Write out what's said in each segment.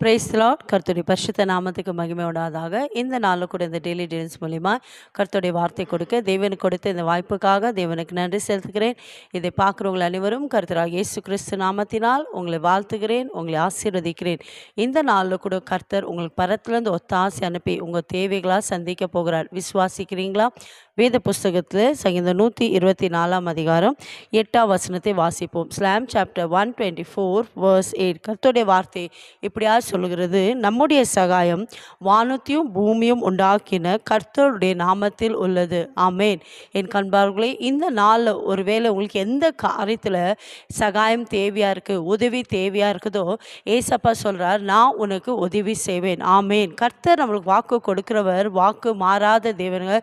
Praise the Lord. கர்த்தருடைய பரிசுத்த நாமத்துக்கு மகிமை உண்டாதாக. இந்த நாளில் கூட இந்த டெய்லி டீல்ஸ் மூலிமா கர்த்தருடைய வார்த்தை கொடுக்க தேவனுக்கு கொடுத்த இந்த வாய்ப்புக்காக தேவனுக்கு நன்றி செலுத்துகிறேன். இதை பார்க்குறவங்கள் அனைவரும் கர்த்தராகிய இயேசு கிறிஸ்து நாமத்தினால் உங்களை வாழ்த்துகிறேன், உங்களை ஆசீர்வதிக்கிறேன். இந்த நாளில் கூட கர்த்தர் உங்களுக்கு பரத்திலிருந்து ஒத்தாசை அனுப்பி உங்கள் தேவைகளாக சந்திக்க போகிறார். விசுவாசிக்கிறீங்களா? வேத புஸ்தகத்தில் சங்கீதம் 124 அதிகாரம் 8 வசனத்தை வாசிப்போம். Slam chapter 124 verse 8. கர்த்தருடைய வார்த்தை இப்படியா சொல்கிறது, நம்முடைய சகாயம் வானத்தையும் பூமியும் உண்டாக்கின கர்த்தருடைய நாமத்தில் உள்ளது. ஆமேன். என் கண்பார்களே, இந்த நாளில் ஒருவேளை உங்களுக்கு எந்த காரியத்தில் சகாயம் தேவையாக இருக்குது, உதவி தேவையாக இருக்குதோ, ஏசப்பா சொல்கிறார், நான் உனக்கு உதவி செய்வேன். ஆமேன். கர்த்தர் நம்மளுக்கு வாக்கு கொடுக்கிறவர், வாக்கு மாறாத தேவனுங்க.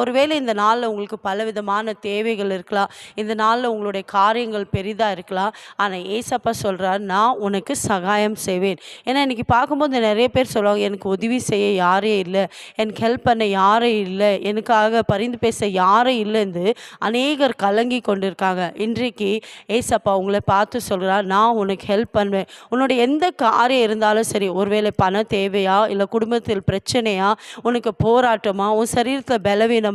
ஒருவேளை இந்த நாளில் உங்களுக்கு பலவிதமான தேவைகள் இருக்கலாம், இந்த நாளில் உங்களுடைய காரியங்கள் பெரிதாக இருக்கலாம். ஆனால் ஏசப்பா சொல்கிறார், நான் உனக்கு சகாயம் செய்வேன். ஏன்னா இன்றைக்கி பார்க்கும்போது நிறைய பேர் சொல்லுவாங்க, எனக்கு உதவி செய்ய யாரே இல்லை, எனக்கு ஹெல்ப் பண்ண யாரே இல்லை, எனக்காக பரிந்து பேச யாரே இல்லைன்னு அநேகர் கலங்கி கொண்டிருக்காங்க. இன்றைக்கு ஏசப்பா உங்களை பார்த்து சொல்கிறார், நான் உனக்கு ஹெல்ப் பண்ணுவேன். உன்னுடைய எந்த காரியம் இருந்தாலும் சரி, ஒருவேளை பண தேவையா, இல்லை குடும்பத்தில் பிரச்சனையா, உனக்கு போராட்டமா, உன் சரீரத்தில் பலவீனமா,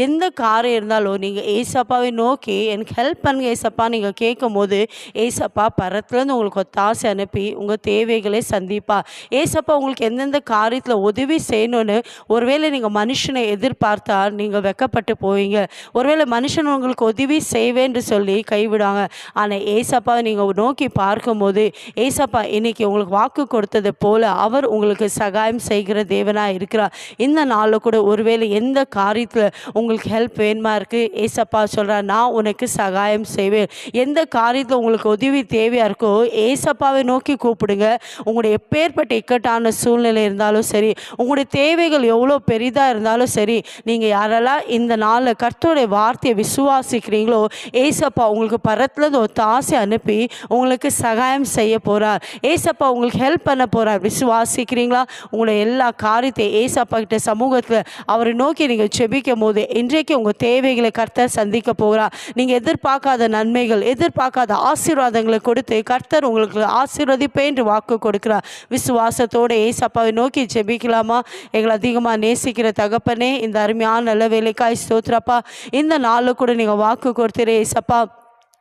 எந்த காரியம் இருந்தாலும் நீங்கள் ஏசப்பாவை நோக்கி எனக்கு ஹெல்ப் பண்ணுங்க ஏசப்பா நீங்கள் கேட்கும் போது ஏசப்பா பரத்துலேருந்து உங்களுக்கு ஒத்தாசை அனுப்பி உங்கள் தேவைகளை சந்திப்பா. ஏசப்பா உங்களுக்கு எந்தெந்த காரியத்தில் உதவி செய்யணும்னு ஒருவேளை நீங்கள் மனுஷனை எதிர்பார்த்தா நீங்கள் வெக்கப்பட்டு போவீங்க. ஒருவேளை மனுஷன் உங்களுக்கு உதவி செய்வேன்னு சொல்லி கைவிடுவாங்க. ஆனால் ஏசப்பாவை நீங்கள் நோக்கி பார்க்கும்போது ஏசப்பா இன்னைக்கு உங்களுக்கு வாக்கு கொடுத்தது போல அவர் உங்களுக்கு சகாயம் செய்கிற தேவனாக இருக்கிறார். இந்த நாளில் கூட ஒருவேளை எந்த காரியத்தில் உங்களுக்கு ஹெல்ப் வேணுமா இருக்குது, ஏசப்பா சொல்கிறார், நான் உனக்கு சகாயம் செய்வேன். எந்த காரியத்தில் உங்களுக்கு உதவி தேவையாக இருக்கோ ஏசப்பாவை நோக்கி கூப்பிடுங்க. உங்களுடைய எப்பேற்பட்ட இக்கட்டான சூழ்நிலை இருந்தாலும் சரி, உங்களுடைய தேவைகள் எவ்வளோ பெரிதாக இருந்தாலும் சரி, நீங்கள் யாரெல்லாம் இந்த நாளில் கர்த்தருடைய வார்த்தையை விசுவாசிக்கிறீங்களோ ஏசப்பா உங்களுக்கு பரத்துலேருந்து ஒரு ஆசை அனுப்பி உங்களுக்கு சகாயம் செய்ய போகிறார். ஏசப்பா உங்களுக்கு ஹெல்ப் பண்ண போகிறார். விசுவாசிக்கிறீங்களா? உங்களுடைய எல்லா காரியத்தை ஏசப்பா கிட்ட சமூகத்தில் அவரை நோக்கி நீங்கள் செபிக்கும் போது இன்றைக்கு உங்கள் தேவைகளை கர்த்தர் சந்திக்க போகிறார். நீங்கள் எதிர்பார்க்காத நன்மைகள், எதிர்பார்க்காத ஆசீர்வாதங்களை கொடுத்து கர்த்தர் உங்களுக்கு ஆசீர்வதிப்பேன் என்று வாக்கு கொடுக்கிறார். விசுவாசத்தோடு ஏசப்பாவை நோக்கி ஜெபிக்கலாமா? எங்களை அதிகமாக நேசிக்கிற தகப்பனே, இந்த அருமையான நல்ல வேலைக்காய் ஸ்தோத்திரப்பா. இந்த நாளில் கூட நீங்கள் வாக்கு கொடுத்துரு ஏசப்பா,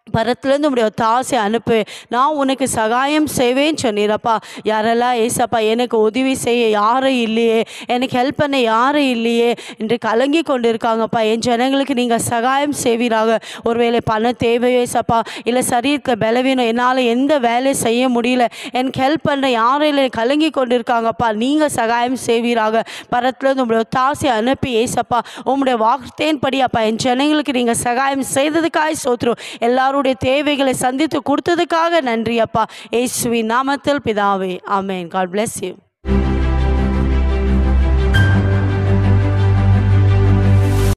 பரத்துலேருந்து உடைய தாசை அனுப்பு, நான் உனக்கு சகாயம் செய்வேன்னு சொன்னீரப்பா. யாரெல்லாம் ஏசப்பா எனக்கு உதவி செய்ய யாரும் இல்லையே, எனக்கு ஹெல்ப் பண்ண யாரும் இல்லையே என்று கலங்கி கொண்டு இருக்காங்கப்பா, என் ஜனங்களுக்கு நீங்கள் சகாயம் செய்வீராக. ஒருவேளை பண தேவையோ ஏசப்பா, இல்லை சரீரத்தில் பலவீனம், என்னால் எந்த வேலையை செய்ய முடியல, எனக்கு ஹெல்ப் பண்ண யாரும் இல்லை கலங்கி கொண்டு இருக்காங்கப்பா, நீங்கள் சகாயம் செய்வீராக. பரத்துலேருந்து உங்களுடைய தாசை அனுப்பி ஏசப்பா உங்களுடைய வார்த்தையின்படி அப்பா என் ஜனங்களுக்கு நீங்கள் சகாயம் செய்ததுக்காக ஸ்தோத்திரம். எல்லாருடைய தேவைகளை சந்தித்து கொடுத்ததுக்காக நன்றி அப்பா. இயேசுவின் நாமத்தில் பிதாவே, ஆமென். God bless you.